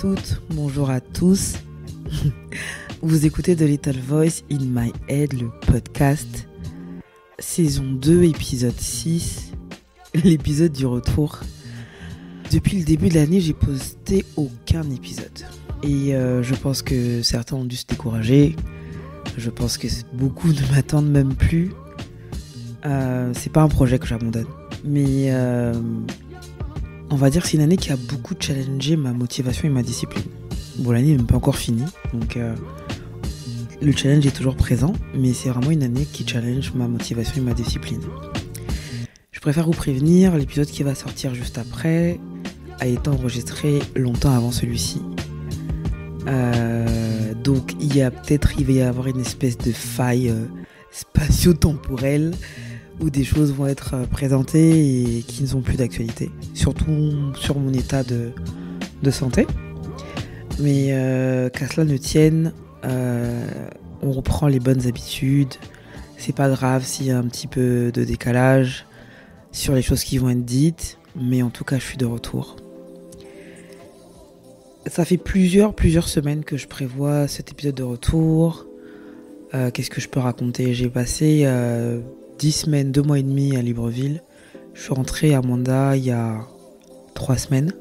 toutes, bonjour à tous. Vous écoutez The Little Voice in My Head, le podcast, saison 2, épisode 6, l'épisode du retour. Depuis le début de l'année, j'ai posté aucun épisode. Et je pense que certains ont dû se décourager. Je pense que beaucoup ne m'attendent même plus. C'est pas un projet que j'abandonne. Mais on va dire que c'est une année qui a beaucoup challengé ma motivation et ma discipline. Bon, l'année n'est même pas encore finie, donc le challenge est toujours présent, mais c'est vraiment une année qui challenge ma motivation et ma discipline. Je préfère vous prévenir, l'épisode qui va sortir juste après a été enregistré longtemps avant celui-ci. Donc il va y avoir une espèce de faille spatio-temporelle où des choses vont être présentées et qui ne sont plus d'actualité, surtout sur mon état de santé. Mais qu'à cela ne tienne, on reprend les bonnes habitudes. C'est pas grave s'il y a un petit peu de décalage sur les choses qui vont être dites, mais en tout cas je suis de retour. Ça fait plusieurs semaines que je prévois cet épisode de retour. Qu'est-ce que je peux raconter ? J'ai passé 10 semaines, 2 mois et demi à Libreville. Je suis rentré à Mwanda il y a 3 semaines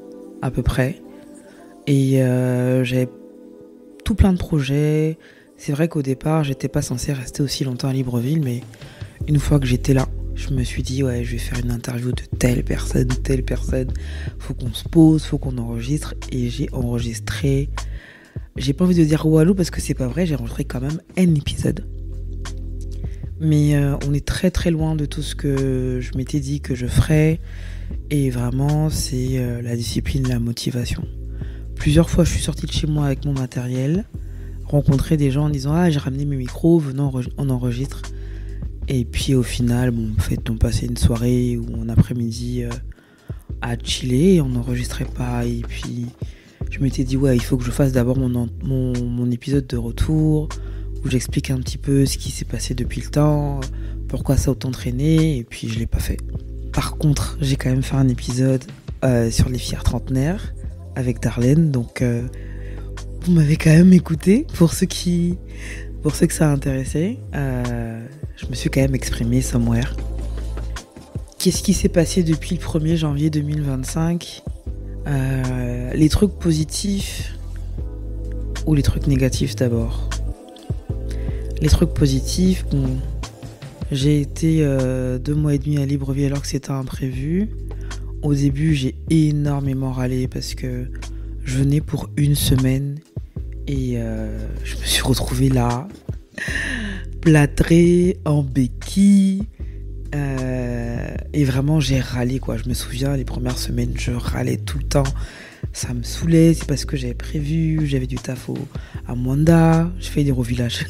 à peu près. Et j'avais tout plein de projets. C'est vrai qu'au départ, j'étais pas censée rester aussi longtemps à Libreville, mais une fois que j'étais là, je me suis dit, ouais, je vais faire une interview de telle personne. Faut qu'on se pose, faut qu'on enregistre. Et j'ai enregistré. J'ai pas envie de dire walou parce que c'est pas vrai, j'ai enregistré quand même un épisode. Mais on est très très loin de tout ce que je m'étais dit que je ferais. Et vraiment, c'est la discipline, la motivation. Plusieurs fois, je suis sortie de chez moi avec mon matériel, rencontrer des gens en disant « Ah, j'ai ramené mes micros, venons, on enregistre. » Et puis au final, on passait une soirée ou un après-midi à chiller et on n'enregistrait pas. Et puis je m'étais dit « Ouais, il faut que je fasse d'abord mon épisode de retour, où j'explique un petit peu ce qui s'est passé depuis le temps, pourquoi ça a autant traîné. » Et puis je l'ai pas fait. Par contre, j'ai quand même fait un épisode sur les fiers trentenaires avec Darlene, donc vous m'avez quand même écouté pour ceux que ça a intéressé. Je me suis quand même exprimée somewhere. Qu'est-ce qui s'est passé depuis le 1er janvier 2025 ? Les trucs positifs ou les trucs négatifs d'abord ? Les trucs positifs, j'ai été 2 mois et demi à Libreville alors que c'était imprévu. Au début, j'ai énormément râlé parce que je venais pour 1 semaine et je me suis retrouvée là, plâtrée, en béquille. Et vraiment, j'ai râlé, quoi. Je me souviens, les premières semaines, je râlais tout le temps. Ça me saoulait, c'est parce que j'avais prévu, j'avais du taf à Mwanda, je fais des gros villages.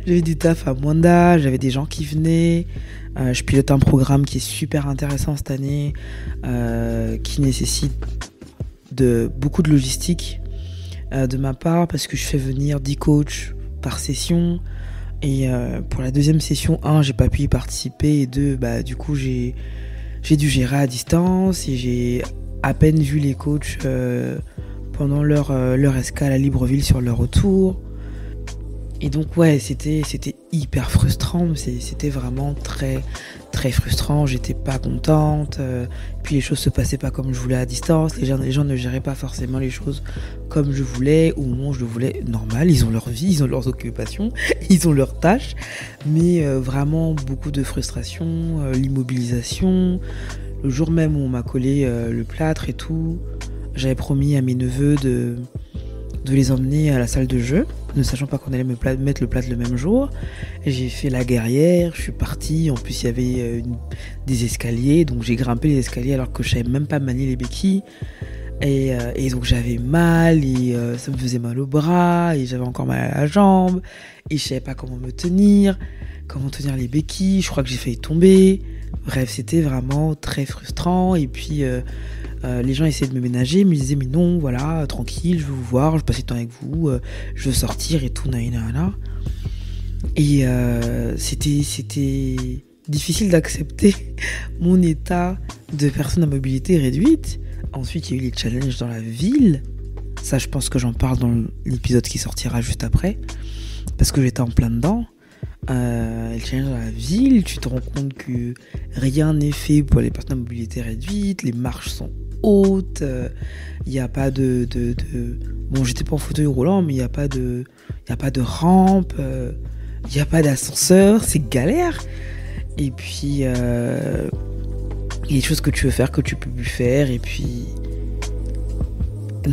J'avais du taf à Mwanda, j'avais des gens qui venaient. Je pilote un programme qui est super intéressant cette année, qui nécessite beaucoup de logistique de ma part, parce que je fais venir 10 coachs par session. Et pour la deuxième session, 1, j'ai pas pu y participer, et 2, du coup, j'ai dû gérer à distance, et j'ai à peine vu les coachs pendant leur escale à Libreville sur leur retour. Et donc ouais, c'était hyper frustrant, c'était vraiment très très frustrant, j'étais pas contente, puis les choses se passaient pas comme je voulais à distance, les gens ne géraient pas forcément les choses comme je voulais, au moment où je le voulais. Normal, ils ont leur vie, ils ont leurs occupations, ils ont leurs tâches, mais vraiment beaucoup de frustration, l'immobilisation. Le jour même où on m'a collé le plâtre et tout, j'avais promis à mes neveux de les emmener à la salle de jeu, ne sachant pas qu'on allait mettre le plâtre le même jour. Et j'ai fait la guerrière, je suis partie. En plus, il y avait des escaliers, donc j'ai grimpé les escaliers alors que je savais même pas manier les béquilles. Et donc j'avais mal, et ça me faisait mal au bras, et j'avais encore mal à la jambe, et je savais pas comment tenir les béquilles. Je crois que j'ai failli tomber. Bref, c'était vraiment très frustrant. Et puis les gens essayaient de me ménager, me disaient mais non, voilà, tranquille, je veux vous voir, je veux passer du temps avec vous, je veux sortir et tout, naïna. Et c'était difficile d'accepter mon état de personne à mobilité réduite, Ensuite, il y a eu les challenges dans la ville. Ça, je pense que j'en parle dans l'épisode qui sortira juste après. Parce que j'étais en plein dedans. Les challenges dans la ville, tu te rends compte que rien n'est fait pour les personnes à mobilité réduite. Les marches sont hautes. Il n'y a pas de... Bon, j'étais pas en fauteuil roulant, mais il n'y a pas de rampe. Il n'y a pas d'ascenseur. C'est galère. Et puis, il y a des choses que tu veux faire que tu peux plus faire. Et puis...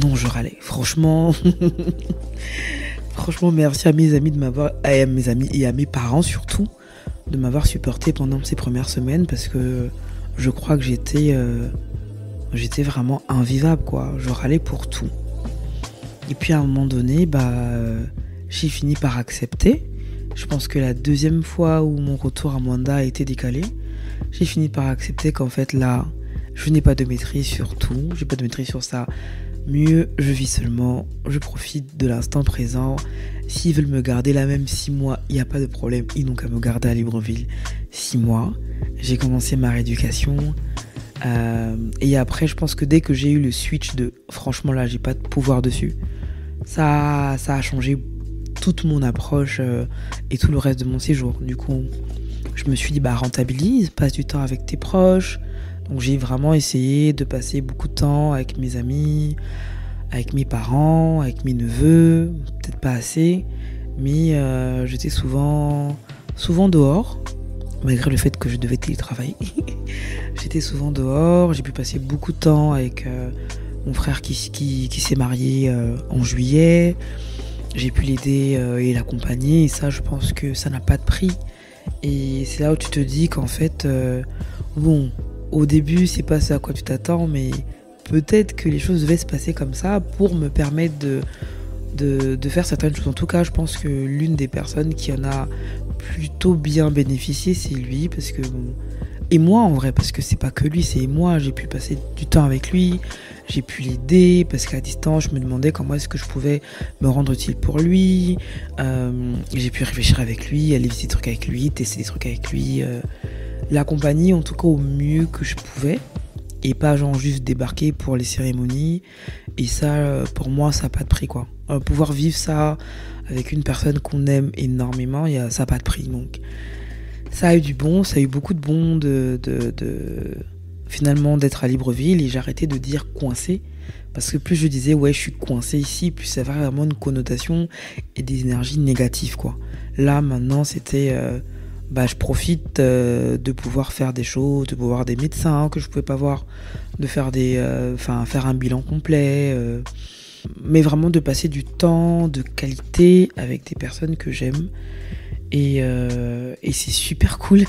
Non, je râlais. Franchement... Franchement, merci à mes amis de m'avoir... à mes amis et à mes parents surtout, de m'avoir supporté pendant ces premières semaines, parce que je crois que j'étais vraiment invivable, quoi. Je râlais pour tout. Et puis à un moment donné, j'ai fini par accepter. Je pense que la deuxième fois où mon retour à Mwanda a été décalé, j'ai fini par accepter qu'en fait là, je n'ai pas de maîtrise sur tout, j'ai pas de maîtrise sur ça. Mieux, je vis seulement, je profite de l'instant présent. S'ils veulent me garder là même 6 mois, il n'y a pas de problème, ils n'ont qu'à me garder à Libreville 6 mois. J'ai commencé ma rééducation. Et après, je pense que dès que j'ai eu le switch de franchement là, j'ai pas de pouvoir dessus, ça a changé toute mon approche et tout le reste de mon séjour. Du coup, je me suis dit, rentabilise, passe du temps avec tes proches. Donc j'ai vraiment essayé de passer beaucoup de temps avec mes amis, avec mes parents, avec mes neveux, peut-être pas assez, mais j'étais souvent dehors, malgré le fait que je devais télétravailler. J'étais souvent dehors, j'ai pu passer beaucoup de temps avec mon frère qui s'est marié en juillet. J'ai pu l'aider et l'accompagner, et ça, je pense que ça n'a pas de prix. Et c'est là où tu te dis qu'en fait, au début, c'est pas ça à quoi tu t'attends, mais peut-être que les choses devaient se passer comme ça pour me permettre de faire certaines choses. En tout cas, je pense que l'une des personnes qui en a plutôt bien bénéficié, c'est lui, parce que et moi en vrai, parce que c'est pas que lui, c'est moi. J'ai pu passer du temps avec lui, j'ai pu l'aider, parce qu'à distance, je me demandais comment est-ce que je pouvais me rendre utile pour lui. J'ai pu réfléchir avec lui, aller visiter des trucs avec lui, tester des trucs avec lui. L'accompagner en tout cas au mieux que je pouvais, et pas genre juste débarquer pour les cérémonies. Et ça, pour moi, ça n'a pas de prix, quoi. Pouvoir vivre ça avec une personne qu'on aime énormément, ça n'a pas de prix. Donc ça a eu du bon, ça a eu beaucoup de bon finalement d'être à Libreville. Et j'ai arrêté de dire coincé, parce que plus je disais je suis coincé ici, plus ça avait vraiment une connotation et des énergies négatives, quoi. Là maintenant c'était je profite de pouvoir faire des choses, de pouvoir voir des médecins que je pouvais pas voir, de faire faire un bilan complet, mais vraiment de passer du temps de qualité avec des personnes que j'aime. Et c'est super cool.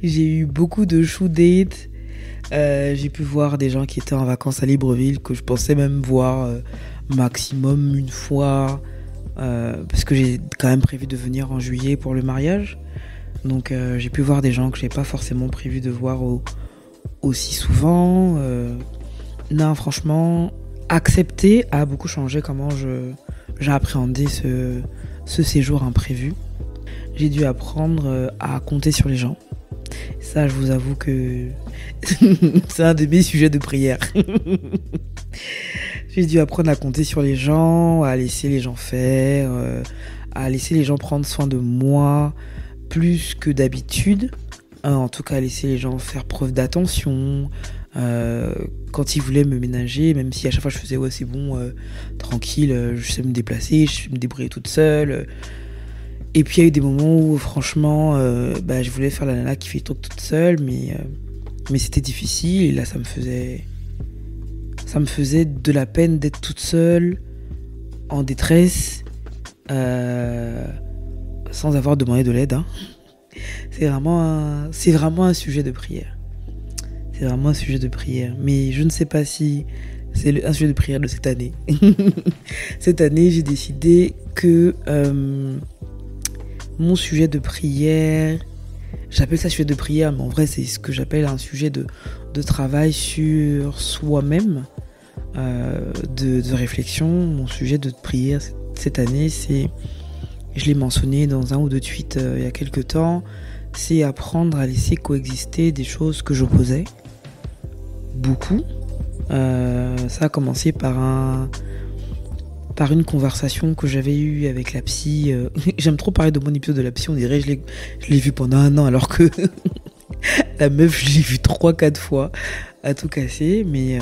J'ai eu beaucoup de shoot dates. J'ai pu voir des gens qui étaient en vacances à Libreville, que je pensais même voir maximum une fois, parce que j'ai quand même prévu de venir en juillet pour le mariage. Donc j'ai pu voir des gens que j'ai pas forcément prévu de voir aussi souvent. Non, franchement, accepter a beaucoup changé comment j'ai appréhendé ce séjour imprévu. J'ai dû apprendre à compter sur les gens. Ça, je vous avoue que c'est un de mes sujets de prière. J'ai dû apprendre à compter sur les gens, à laisser les gens faire, à laisser les gens prendre soin de moi plus que d'habitude. En tout cas, laisser les gens faire preuve d'attention. Quand ils voulaient me ménager, même si à chaque fois je faisais c'est bon, tranquille, je sais me déplacer, je sais me débrouiller toute seule. Et puis il y a eu des moments où franchement je voulais faire la nana qui fait tout toute seule, mais c'était difficile. Et là ça me faisait de la peine d'être toute seule, en détresse, sans avoir demandé de l'aide, hein. C'est vraiment un sujet de prière. C'est vraiment un sujet de prière. Mais je ne sais pas si c'est un sujet de prière de cette année. Cette année, j'ai décidé que mon sujet de prière, j'appelle ça sujet de prière, mais en vrai, c'est ce que j'appelle un sujet de travail sur soi-même, de réflexion. Mon sujet de prière cette année, je l'ai mentionné dans un ou deux tweets il y a quelques temps, c'est apprendre à laisser coexister des choses que j'opposais beaucoup, Ça a commencé par une conversation que j'avais eue avec la psy. J'aime trop parler de mon épisode de la psy, on dirait je l'ai vu pendant 1 an alors que la meuf je l'ai vue 3-4 fois à tout casser. Mais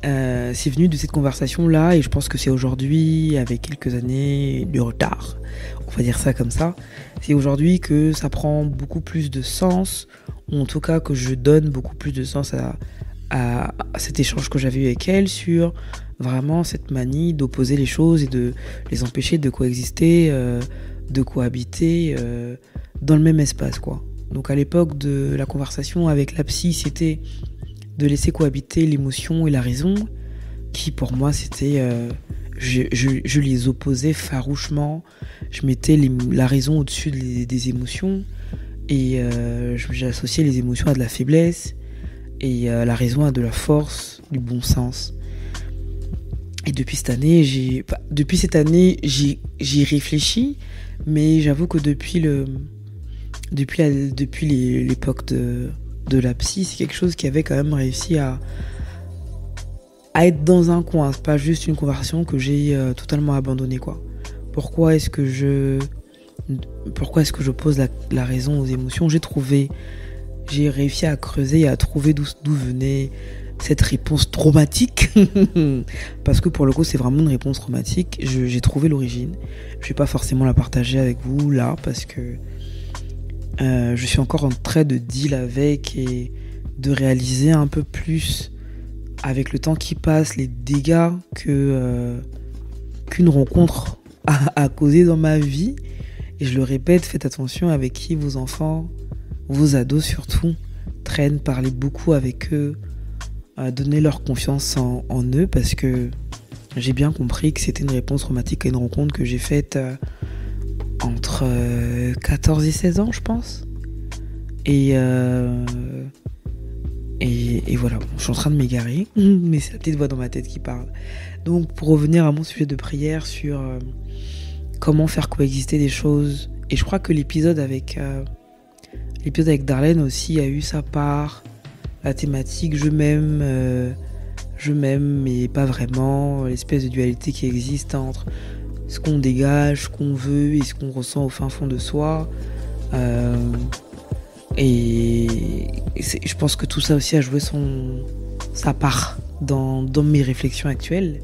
c'est venu de cette conversation-là et je pense que c'est aujourd'hui, avec quelques années de retard, on va dire ça comme ça, c'est aujourd'hui que ça prend beaucoup plus de sens, ou en tout cas que je donne beaucoup plus de sens à cet échange que j'avais eu avec elle sur vraiment cette manie d'opposer les choses et de les empêcher de coexister, de cohabiter dans le même espace, quoi. Donc à l'époque de la conversation avec la psy, c'était de laisser cohabiter l'émotion et la raison, qui pour moi c'était... je les opposais farouchement, je mettais la raison au-dessus des émotions, et j'associais les émotions à de la faiblesse, et la raison à de la force, du bon sens. Et depuis cette année, j'y réfléchis, mais j'avoue que depuis l'époque de la psy, c'est quelque chose qui avait quand même réussi à être dans un coin. C'est pas juste une conversation que j'ai totalement abandonnée, quoi. Pourquoi est-ce que je pose la raison aux émotions? J'ai réussi à creuser et à trouver d'où venait cette réponse traumatique. Parce que pour le coup, c'est vraiment une réponse traumatique. J'ai trouvé l'origine. Je vais pas forcément la partager avec vous là, parce que je suis encore en train de deal avec et de réaliser un peu plus avec le temps qui passe les dégâts qu'une rencontre a causé dans ma vie. Et je le répète, faites attention avec qui vos enfants, vos ados surtout, traînent, parlez beaucoup avec eux, donnez leur confiance en eux, parce que j'ai bien compris que c'était une réponse traumatique à une rencontre que j'ai faite entre 14 et 16 ans, je pense. Et voilà, bon, je suis en train de m'égarer, mais c'est la petite voix dans ma tête qui parle. Donc pour revenir à mon sujet de prière sur comment faire coexister des choses, et je crois que l'épisode avec Darlene aussi a eu sa part, la thématique je m'aime, mais pas vraiment, l'espèce de dualité qui existe entre ce qu'on dégage, ce qu'on veut et ce qu'on ressent au fin fond de soi. Et je pense que tout ça aussi a joué sa part dans mes réflexions actuelles,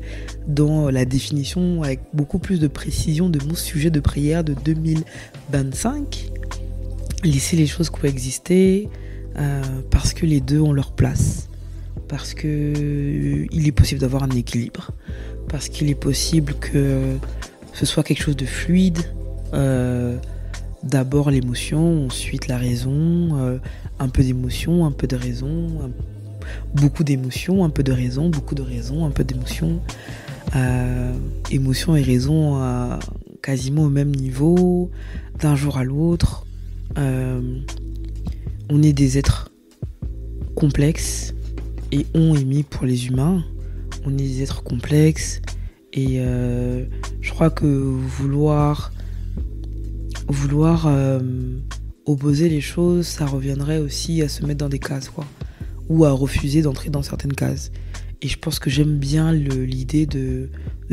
dans la définition avec beaucoup plus de précision de mon sujet de prière de 2025. Laisser les choses coexister, parce que les deux ont leur place, parce que il est possible d'avoir un équilibre, parce qu'il est possible que ce soit quelque chose de fluide, d'abord l'émotion, ensuite la raison, un peu d'émotion, un peu de raison, beaucoup d'émotion, un peu de raison, beaucoup de raison, un peu d'émotion, émotion et raison quasiment au même niveau, d'un jour à l'autre. On est des êtres complexes et on est mis pour les humains. On est des êtres complexes et je crois que vouloir opposer les choses, ça reviendrait aussi à se mettre dans des cases, quoi, ou à refuser d'entrer dans certaines cases. Et je pense que j'aime bien l'idée de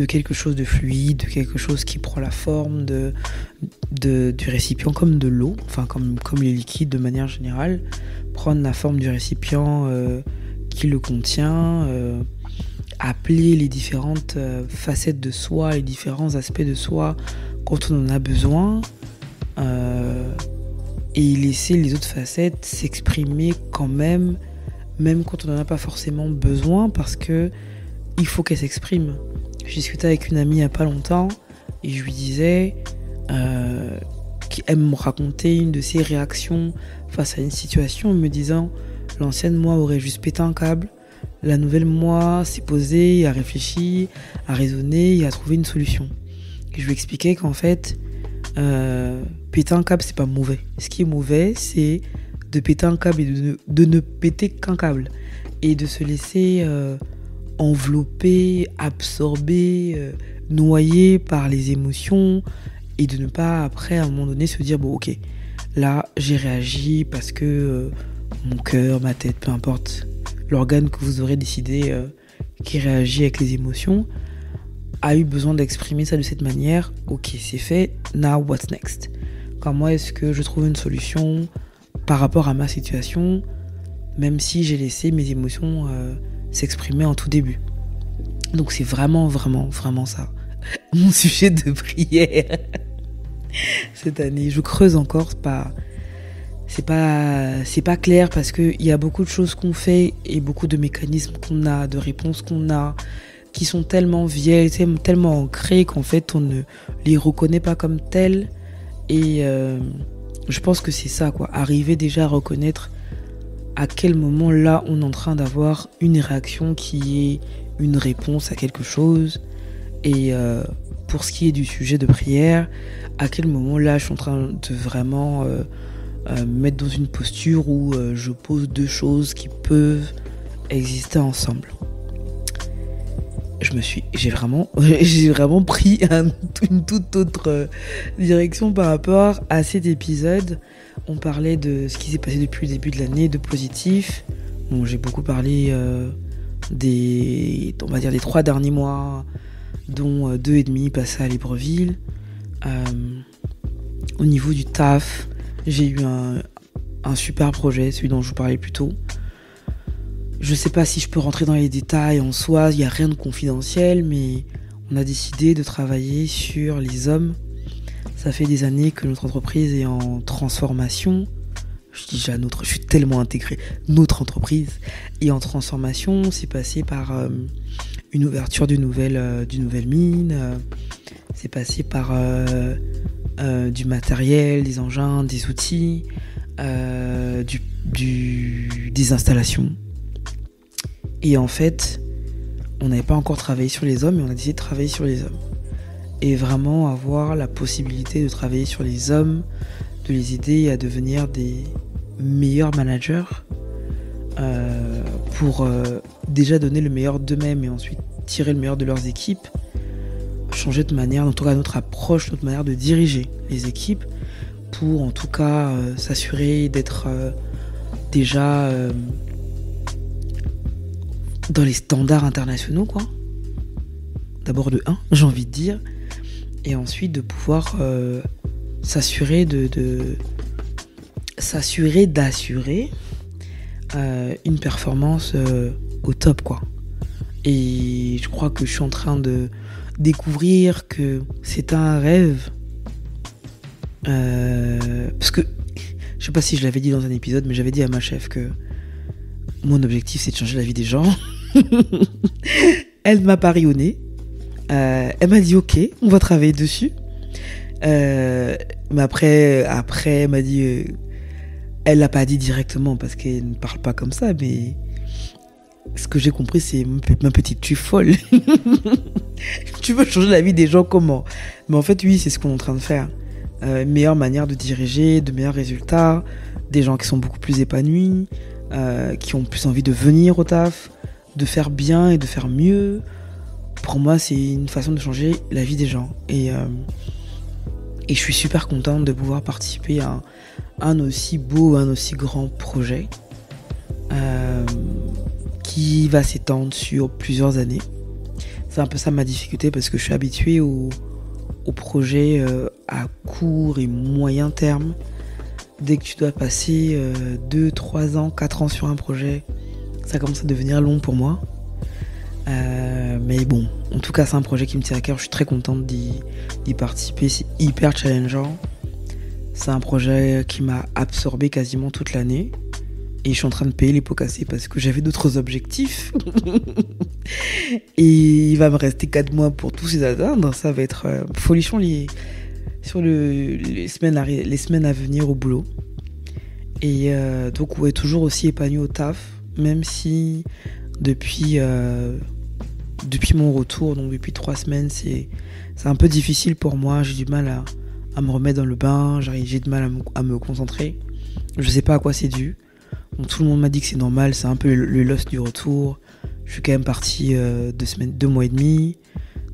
quelque chose de fluide, de quelque chose qui prend la forme du récipient, comme de l'eau, enfin comme les liquides de manière générale, prendre la forme du récipient qui le contient, appeler les différentes facettes de soi, les différents aspects de soi quand on en a besoin, et laisser les autres facettes s'exprimer quand même quand on n'en a pas forcément besoin, parce que il faut qu'elle s'exprime. J'ai discuté avec une amie il n'y a pas longtemps et je lui disais qu'elle me racontait une de ses réactions face à une situation, en me disant l'ancienne moi aurait juste pété un câble, la nouvelle moi s'est posée, a réfléchi, a raisonné et a trouvé une solution. Et je lui expliquais qu'en fait péter un câble c'est pas mauvais. Ce qui est mauvais c'est de péter un câble et de ne péter qu'un câble et de se laisser envelopper, absorber, noyer par les émotions, et de ne pas après à un moment donné se dire bon ok, là j'ai réagi parce que mon cœur, ma tête, peu importe, l'organe que vous aurez décidé qui réagit avec les émotions, a eu besoin d'exprimer ça de cette manière. Ok, c'est fait, now what's next? Comment est-ce que je trouve une solution par rapport à ma situation, même si j'ai laissé mes émotions s'exprimer en tout début. Donc c'est vraiment, vraiment, vraiment ça, mon sujet de prière cette année. Je creuse encore, c'est pas clair parce qu'il y a beaucoup de choses qu'on fait et beaucoup de mécanismes qu'on a, de réponses qu'on a, qui sont tellement vieilles, tellement ancrées qu'en fait on ne les reconnaît pas comme telles. Et je pense que c'est ça, quoi. Arriver déjà à reconnaître à quel moment là on est en train d'avoir une réaction qui est une réponse à quelque chose. Et pour ce qui est du sujet de prière, à quel moment là je suis en train de vraiment me mettre dans une posture où je pose deux choses qui peuvent exister ensemble. J'ai vraiment pris une toute autre direction par rapport à cet épisode. On parlait de ce qui s'est passé depuis le début de l'année, de positif. Bon, j'ai beaucoup parlé des 3 derniers mois, dont 2,5 passés à Libreville. Au niveau du taf, j'ai eu un super projet, celui dont je vous parlais plus tôt. Je sais pas si je peux rentrer dans les détails en soi, il n'y a rien de confidentiel, mais on a décidé de travailler sur les hommes. Ça fait des années que notre entreprise est en transformation. Je dis déjà je suis tellement intégrée. Notre entreprise est en transformation. C'est passé par une ouverture d'une nouvelle mine. C'est passé par du matériel, des engins, des outils, des installations. Et en fait, on n'avait pas encore travaillé sur les hommes, mais on a décidé de travailler sur les hommes. Et vraiment avoir la possibilité de travailler sur les hommes, de les aider à devenir des meilleurs managers, pour déjà donner le meilleur d'eux-mêmes et ensuite tirer le meilleur de leurs équipes, changer de manière, en tout cas notre approche, notre manière de diriger les équipes, pour en tout cas s'assurer d'être déjà dans les standards internationaux, quoi. D'abord de 1, j'ai envie de dire, et ensuite de pouvoir s'assurer d'assurer une performance au top, quoi. Et je crois que je suis en train de découvrir que c'est un rêve, parce que je sais pas si je l'avais dit dans un épisode, mais j'avais dit à ma chef que mon objectif c'est de changer la vie des gens. Elle m'a pari au nez. Elle m'a dit ok, on va travailler dessus. Mais après elle m'a dit, elle l'a pas dit directement parce qu'elle ne parle pas comme ça, mais ce que j'ai compris, c'est ma petite, tu es folle. Tu veux changer la vie des gens comment? Mais en fait oui, c'est ce qu'on est en train de faire. Une meilleure manière de diriger, de meilleurs résultats, des gens qui sont beaucoup plus épanouis, qui ont plus envie de venir au taf, de faire bien et de faire mieux. Pour moi, c'est une façon de changer la vie des gens. Et je suis super contente de pouvoir participer à un aussi beau, un aussi grand projet qui va s'étendre sur plusieurs années. C'est un peu ça ma difficulté parce que je suis habituée au projet à court et moyen terme. Dès que tu dois passer 2, 3 ans, 4 ans sur un projet, ça commence à devenir long pour moi. Mais bon, en tout cas c'est un projet qui me tient à cœur, je suis très contente d'y participer, c'est hyper challengeant. C'est un projet qui m'a absorbé quasiment toute l'année et je suis en train de payer les pots cassés parce que j'avais d'autres objectifs. Et il va me rester 4 mois pour tous les atteindre, ça va être folichon lié sur les semaines à venir au boulot. Et donc ouais, toujours aussi épanoui au taf, même si depuis mon retour, donc depuis 3 semaines, c'est un peu difficile pour moi. J'ai du mal à me remettre dans le bain, j'ai du mal à me concentrer. Je sais pas à quoi c'est dû. Donc, tout le monde m'a dit que c'est normal, c'est un peu le loss du retour. Je suis quand même parti 2 mois et demi,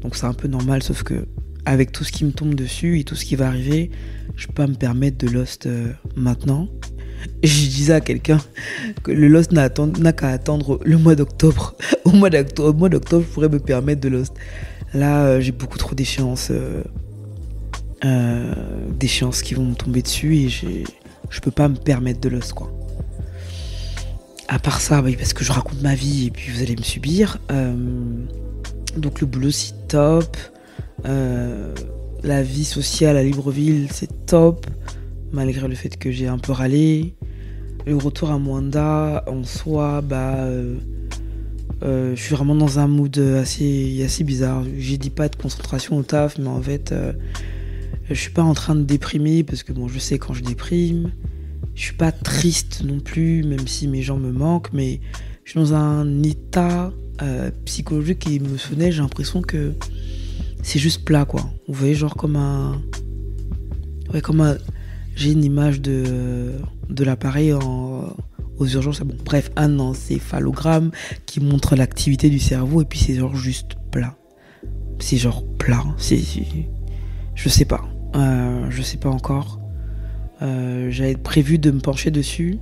donc c'est un peu normal, sauf que avec tout ce qui me tombe dessus et tout ce qui va arriver, je peux pas me permettre de lost maintenant. Je disais à quelqu'un que le Lost n'a qu'à attendre le mois d'octobre. Au mois d'octobre, je pourrais me permettre de Lost. Là, j'ai beaucoup trop d'échéances qui vont me tomber dessus et je peux pas me permettre de Lost, quoi. À part ça, oui, parce que je raconte ma vie et puis vous allez me subir. Donc le boulot, c'est top. La vie sociale à Libreville, c'est top. Malgré le fait que j'ai un peu râlé. Le retour à Mwanda, en soi, je suis vraiment dans un mood assez bizarre. J'ai dit pas de concentration au taf, mais en fait, je suis pas en train de déprimer parce que bon, je sais quand je déprime. Je suis pas triste non plus, même si mes gens me manquent, mais je suis dans un état psychologique et émotionnel. J'ai l'impression que c'est juste plat, quoi. Vous voyez, genre comme un... J'ai une image de l'appareil aux urgences. Bon, bref, un encéphalogramme qui montre l'activité du cerveau et puis c'est genre juste plat. C'est genre plat. Je sais pas. Je sais pas encore. J'avais prévu de me pencher dessus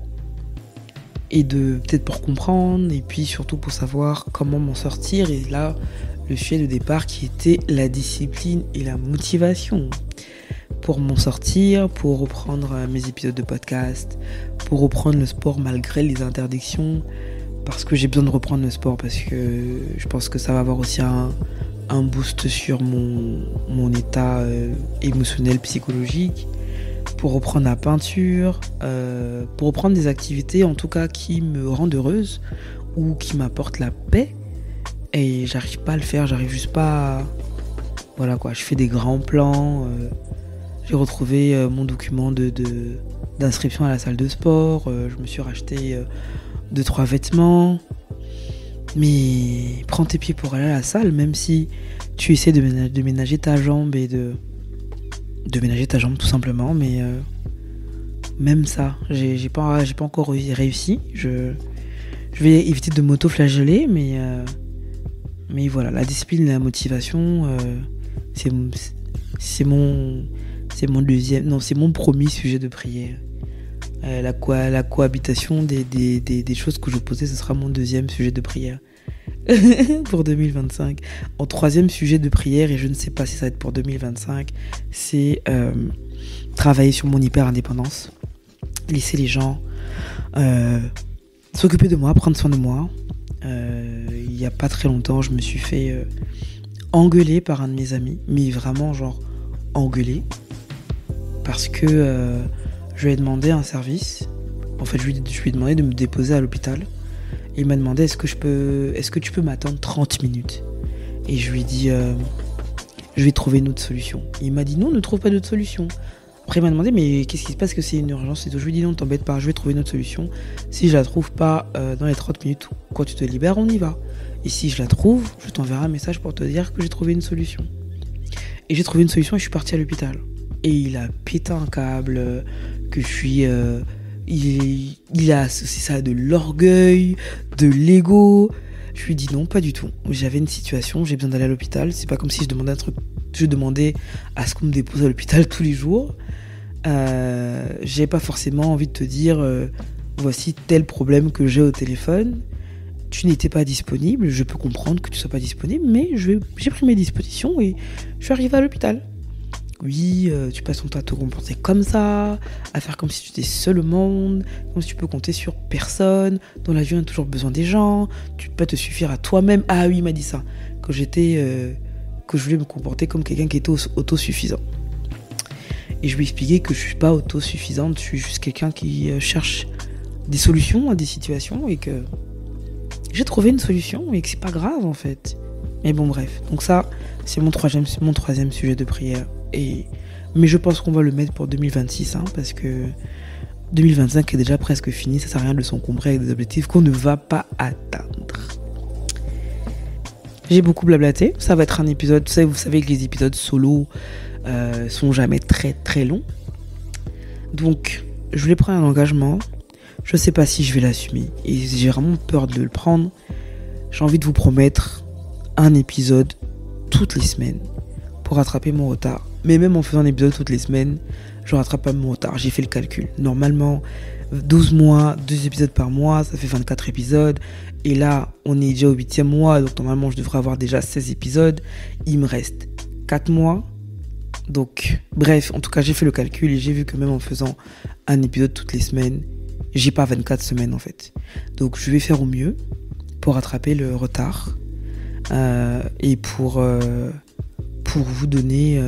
et peut-être pour comprendre et puis surtout pour savoir comment m'en sortir. Et là, le sujet de départ qui était la discipline et la motivation. Pour m'en sortir, pour reprendre mes épisodes de podcast, pour reprendre le sport malgré les interdictions, parce que j'ai besoin de reprendre le sport, parce que je pense que ça va avoir aussi un boost sur mon état émotionnel, psychologique, pour reprendre la peinture, pour reprendre des activités en tout cas qui me rendent heureuse ou qui m'apportent la paix, et j'arrive pas à le faire, j'arrive juste pas à... Voilà quoi, je fais des grands plans... J'ai retrouvé mon document d'inscription à la salle de sport. Je me suis racheté 2-3 vêtements. Mais prends tes pieds pour aller à la salle, même si tu essaies de ménager ta jambe et de ménager ta jambe tout simplement. Mais même ça, j'ai pas encore réussi. Je vais éviter de m'auto-flageller, mais voilà, la discipline et la motivation, c'est mon premier sujet de prière. La cohabitation des choses que je posais, ce sera mon deuxième sujet de prière pour 2025. En troisième sujet de prière, et je ne sais pas si ça va être pour 2025, c'est travailler sur mon hyper-indépendance. Laisser les gens s'occuper de moi, prendre soin de moi. Il n'y a pas très longtemps, je me suis fait engueuler par un de mes amis, mais vraiment genre engueuler. Parce que je lui ai demandé un service. En fait, je lui ai demandé de me déposer à l'hôpital. Et il m'a demandé est-ce que tu peux m'attendre 30 minutes. Et je lui ai dit je vais trouver une autre solution. Et il m'a dit non, ne trouve pas d'autre solution. Après il m'a demandé mais qu'est-ce qui se passe, que c'est une urgence et tout. Je lui ai dit non, t'embête pas, je vais trouver une autre solution. Si je la trouve pas dans les 30 minutes, quand tu te libères, on y va. Et si je la trouve, je t'enverrai un message pour te dire que j'ai trouvé une solution. Et j'ai trouvé une solution et je suis parti à l'hôpital. Et il a pété un câble, que je suis... il a associé ça à de l'orgueil, de l'ego. Je lui ai dit non, pas du tout. J'avais une situation, j'ai besoin d'aller à l'hôpital. C'est pas comme si je demandais un truc, je demandais à ce qu'on me dépose à l'hôpital tous les jours. J'ai pas forcément envie de te dire voici tel problème que j'ai au téléphone. Tu n'étais pas disponible, je peux comprendre que tu sois pas disponible, mais j'ai pris mes dispositions et je suis arrivée à l'hôpital. Oui, tu passes ton temps à te comporter comme ça, à faire comme si tu étais seul au monde, comme si tu peux compter sur personne, dans la vie on a toujours besoin des gens, tu peux pas te suffire à toi-même. Ah oui, il m'a dit ça, que je voulais me comporter comme quelqu'un qui était autosuffisant. Et je lui ai expliqué que je suis pas autosuffisante, je suis juste quelqu'un qui cherche des solutions à des situations et que j'ai trouvé une solution et que c'est pas grave en fait. Mais bon bref, donc ça c'est mon troisième sujet de prière. Mais je pense qu'on va le mettre pour 2026 parce que 2025 est déjà presque fini, ça sert à rien de s'encombrer avec des objectifs qu'on ne va pas atteindre. J'ai beaucoup blablaté, ça va être un épisode, vous savez que les épisodes solo sont jamais très très longs. Donc je voulais prendre un engagement, je sais pas si je vais l'assumer et j'ai vraiment peur de le prendre. J'ai envie de vous promettre un épisode toutes les semaines pour rattraper mon retard. Mais même en faisant un épisode toutes les semaines, je rattrape pas mon retard. J'ai fait le calcul. Normalement, 12 mois, 2 épisodes par mois, ça fait 24 épisodes. Et là, on est déjà au 8e mois, donc normalement, je devrais avoir déjà 16 épisodes. Il me reste 4 mois. Donc, bref, en tout cas, j'ai fait le calcul et j'ai vu que même en faisant un épisode toutes les semaines, j'ai pas 24 semaines en fait. Donc, je vais faire au mieux pour rattraper le retard et pour vous donner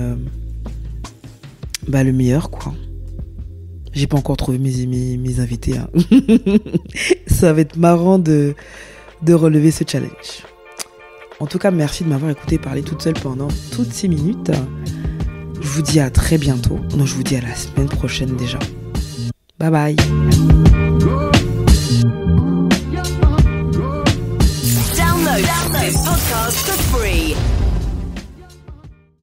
le meilleur, quoi. J'ai pas encore trouvé mes invités. Hein. Ça va être marrant de relever ce challenge. En tout cas, merci de m'avoir écouté parler toute seule pendant toutes ces minutes. Je vous dis à très bientôt. Non, je vous dis à la semaine prochaine déjà. Bye bye. Download this podcast for free